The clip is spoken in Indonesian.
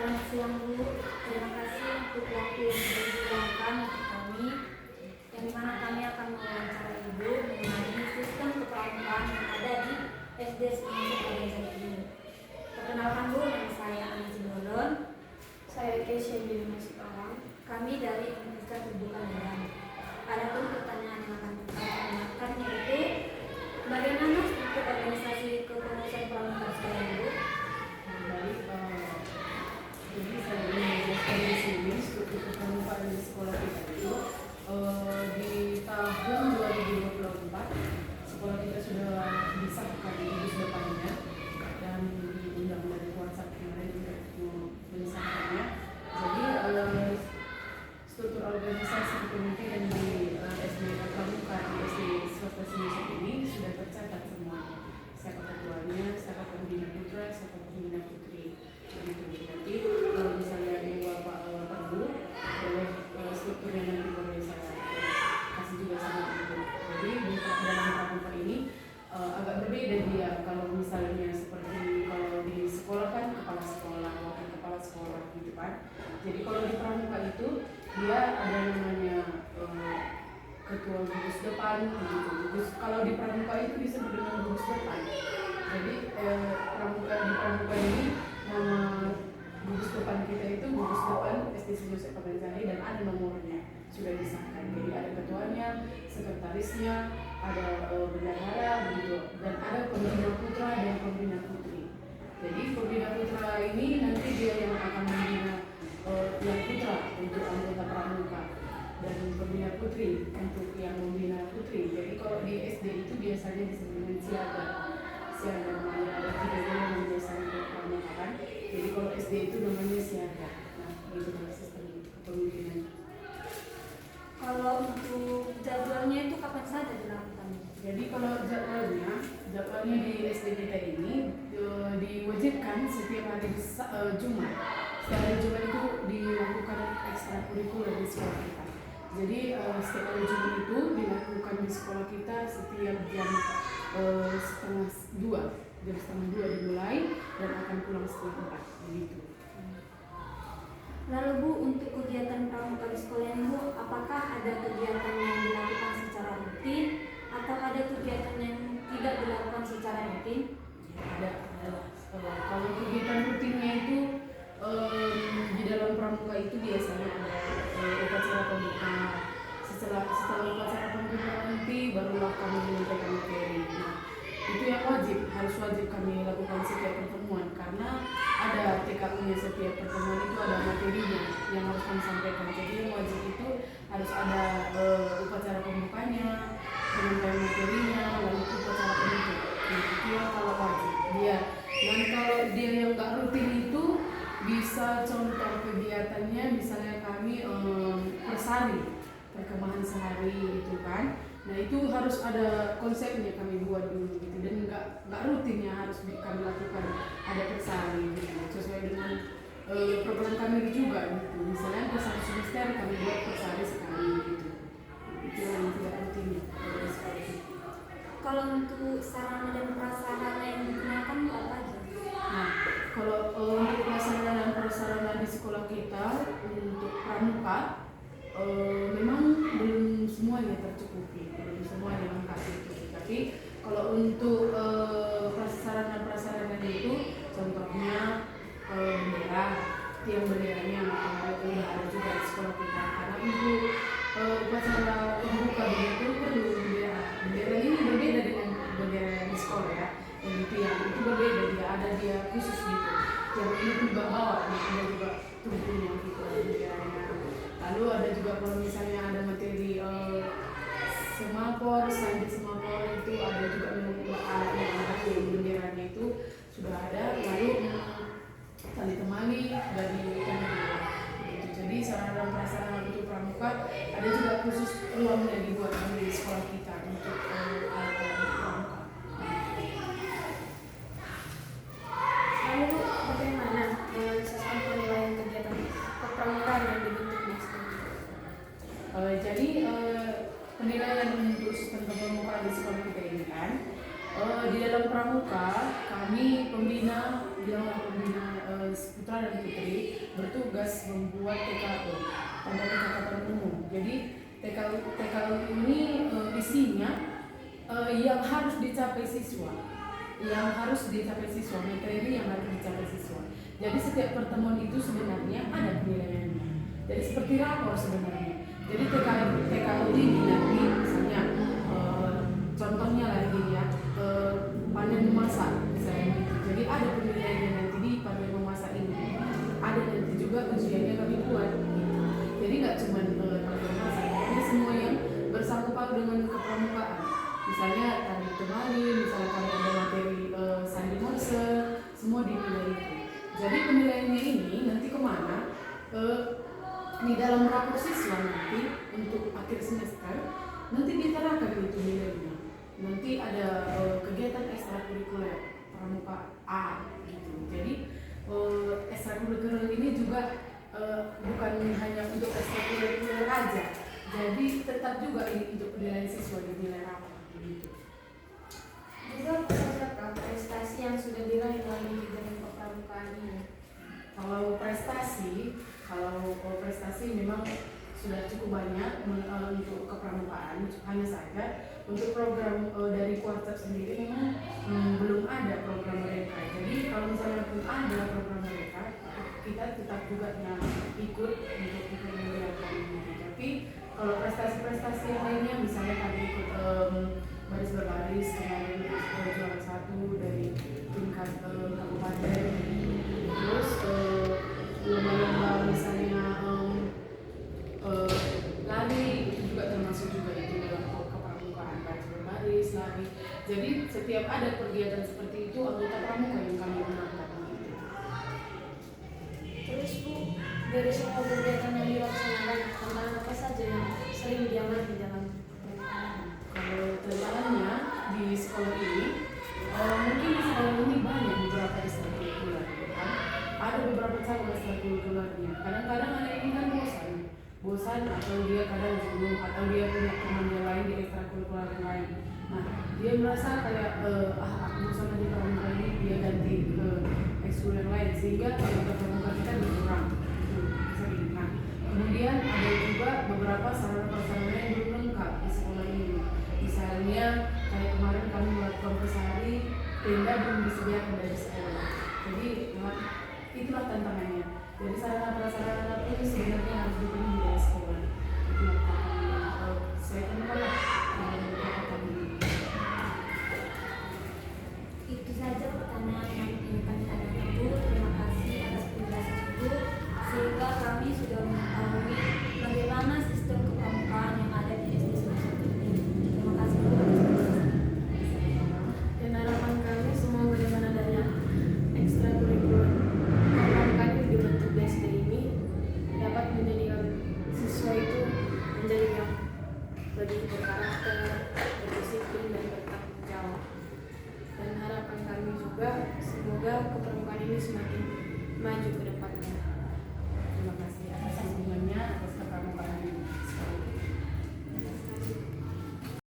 Selamat siang Bu, terima kasih untuk waktu yang sudah diluangkan untuk kami, yang dimana kami akan mewawancarai Ibu mengenai sistem kepramukaan yang ada di SD Semansa Pelajaran ini. Perkenalkan Bu, nama saya Ani Jimbolon. Saya Keisha Dina Sekarang. Kami dari Universitas Terbuka Medan. Adapun pertanyaan yang akan kita tanyakan yaitu bagaimana struktur organisasi kepengurusan pramuka sekolah Ibu? Baik, jadi saya ingin menjelaskan di sini struktur kepramukaan di sekolah kita itu di tahun 2024 sekolah kita sudah disahkan gugus depannya dan diundang dari WhatsApp kemarin untuk mensahkannya. Jadi struktur organisasi kepemimpinan di SD Pramuka di SD Swasta Sinusuk ini sudah tercatat semuanya. Siapa ketuanya, siapa pembina putra, siapa pembina putri. Begitu. Jadi kalau misalnya ada Bapak perlu boleh strukturnya nanti boleh saya kasih juga sama Ibu. Jadi di dalam pramuka ini agak berbeda dia. Kalau misalnya seperti kalau di sekolah kan kepala sekolah, wakil kepala sekolah gitu kan. Jadi kalau di pramuka itu dia ada namanya ketua gugus depan gitu. Kalau di pramuka itu disebut dengan gugus depan. Jadi di pramuka ini nama gugus depan kita itu gugus depan SD Sinusuk Pelajaran dan ada nomornya sudah disahkan. Jadi ada ketuanya, sekretarisnya, ada bendahara begitu, dan ada pembina putra dan pembina putri. Jadi pembina putra ini nanti dia yang akan membina yang putra untuk anggota pramuka dan pembina putri untuk yang membina putri. Jadi kalau di SD itu biasanya disebut dengan siaga namanya, ada 3 bulan yang biasanya untuk pramuka kan. Jadi kalau SD itu namanya siaga. Nah itu sistem kepemimpinan. Kalau untuk jadwalnya itu kapan saja dilakukan? Jadi kalau jadwalnya di SD kita ini diwajibkan setiap hari Jumat. Setiap hari Jumat itu dilakukan ekstrakurikuler di sekolah kita. Jadi setiap hari Jumat itu dilakukan di sekolah kita setiap jam setengah 2 dimulai dan akan pulang setengah 4 begitu. Lalu Bu, untuk kegiatan pramuka di sekolah ini Bu, apakah ada kegiatan yang dilakukan secara rutin atau ada kegiatan yang tidak dilakukan secara rutin? Ada. Kalau kegiatan rutinnya itu di dalam pramuka itu biasanya ada upacara pembuka. Setelah upacara pembuka nanti barulah kami menyampaikan materi. Nah, itu yang harus wajib kami lakukan setiap pertemuan karena ada TKU-nya setiap pertemuan itu ada materinya yang harus kami sampaikan. Jadi yang wajib itu harus ada upacara pembukanya, penyampaian materinya, lalu upacara penutup. Itu yang kalau wajib dia. Dan kalau dia yang nggak rutin itu bisa contoh kegiatannya misalnya kami persari perkembangan sehari itu kan. Nah itu harus ada konsepnya kami buat dulu gitu dan nggak rutinnya harus kami lakukan ada persari gitu sesuai dengan program kami juga gitu. Misalnya per 1 semester kami buat persari sekali gitu. Itu yang tidak rutinnya. Kalau untuk sarana dan prasarana yang digunakan Bu, apa aja? Nah, kalau untuk prasarana dan prasarana di sekolah kita untuk pramuka memang belum semuanya tercukupi, belum semuanya lengkap itu. Tapi kalau untuk prasarana itu contohnya bendera, tiang benderanya itu ada juga di sekolah kita. Karena untuk upacara pembuka begitu perlu bendera. Bendera ini berbeda dengan bendera yang di sekolah ya. Yang tiang itu berbeda, dia khusus gitu. Yang ini pun bawa, ada juga tubuhnya gitu benderanya. Lalu ada juga kalau misalnya ada materi semapor, sanjit semapor itu ada juga alatnya yang benderanya itu sudah ada. Lalu tali temali dari gitu. Jadi sarana dan prasarana untuk pramuka ada juga khusus ruangnya dibuat di sekolah kita untuk alat-alat pramuka. Lalu bagaimana sistem penilaian kegiatan kepramukaan yang dibentuk di sekolah? Jadi penilaian untuk sistem kepramukaan di sekolah kita ini kan di dalam pramuka kami pembina putra dan putri bertugas membuat TKU, tanda kesepakatan umum. Jadi TKU ini isinya yang harus dicapai siswa, materi yang harus dicapai siswa. Jadi setiap pertemuan itu sebenarnya ada penilaiannya. Jadi seperti rapor sebenarnya. Jadi TKU ini nanti misalnya contohnya lagi ya panen memasak misalnya gitu. Jadi ada penilaiannya nanti di panen memasak ini. Ada nanti juga ujiannya kami buat. Gitu. Jadi nggak cuma panen memasak, ini semua yang bersangkut paut dengan kepramukaan. Misalnya tadi temani, misalnya kalau ada materi sandi morse, semua dinilai itu. Jadi penilaiannya ini nanti kemana? Di dalam rapor siswa nanti untuk akhir semester nanti diterakan itu nilainya. Nanti ada kegiatan ekstrakurikuler pramuka A gitu. Jadi ekstrakurikuler ini juga bukan hanya untuk ekstrakurikuler aja. Jadi tetap juga ini untuk penilaian siswa dinilai rapor gitu. Juga apa saja Kak prestasi yang sudah diraih melalui kegiatan kepramukaan ini? Kalau prestasi memang sudah cukup banyak untuk kepramukaan. Hanya saja untuk program dari kuarter sendiri memang belum ada program mereka. Jadi kalau misalnya pun ada program mereka, kita tetap juga ikut untuk menjalankan ini. Tapi kalau prestasi-prestasi yang lainnya, misalnya tadi ikut baris berbaris kemarin juara 1 dari tingkat kabupaten. Terus lomba-lomba misalnya lari itu juga termasuk juga itu dalam kepramukaan, baris berbaris, lari. Jadi setiap ada kegiatan seperti itu anggota pramuka yang kami gunakan. Terus Bu, dari semua kegiatan yang dilaksanakan, tantangan apa saja yang sering dialami dalam kepramukaan? Kalau tantangannya di sekolah ini, mungkin di sekolah ini banyak beberapa ekstrakurikuler, kan? Ada beberapa cabang ekstrakurikulernya. Kadang-kadang anak ini kan bosan atau dia kadang jenuh atau dia punya teman yang lain di ekstrakurikuler yang lain. Nah, dia merasa kayak aku bosan aja pramuka ini, dia ganti ke ekskul yang lain sehingga anggota pramuka kita berkurang. Itu sering. Nah, kemudian ada juga beberapa sarana prasarana yang belum lengkap di sekolah ini. Misalnya kayak kemarin kami melakukan pesari, tenda belum disediakan dari sekolah. Jadi itulah tantangannya. Jadi sarana prasarana itu sebenarnya harus dipenuhi dari sekolah. Itulah tantangannya. Saya temukan Itu saja pertanyaan yang ingin kami tanyakan Bu. Terima kasih atas penjelasan Ibu, sehingga kami sudah mengetahui bagaimana sistem kepramukaan yang ada di SD semester ini. Terima kasih Bu. Dan harapan kami semua bagaimana adanya ekstrakurikuler kepramukaan yang dibentuk di SD ini dapat menjadikan siswa itu menjadi yang lebih berkarakter, berdisiplin dan bertanggung jawab. Dan harapan kami juga semoga kepramukaan ini semakin maju ke depannya. Terima kasih atas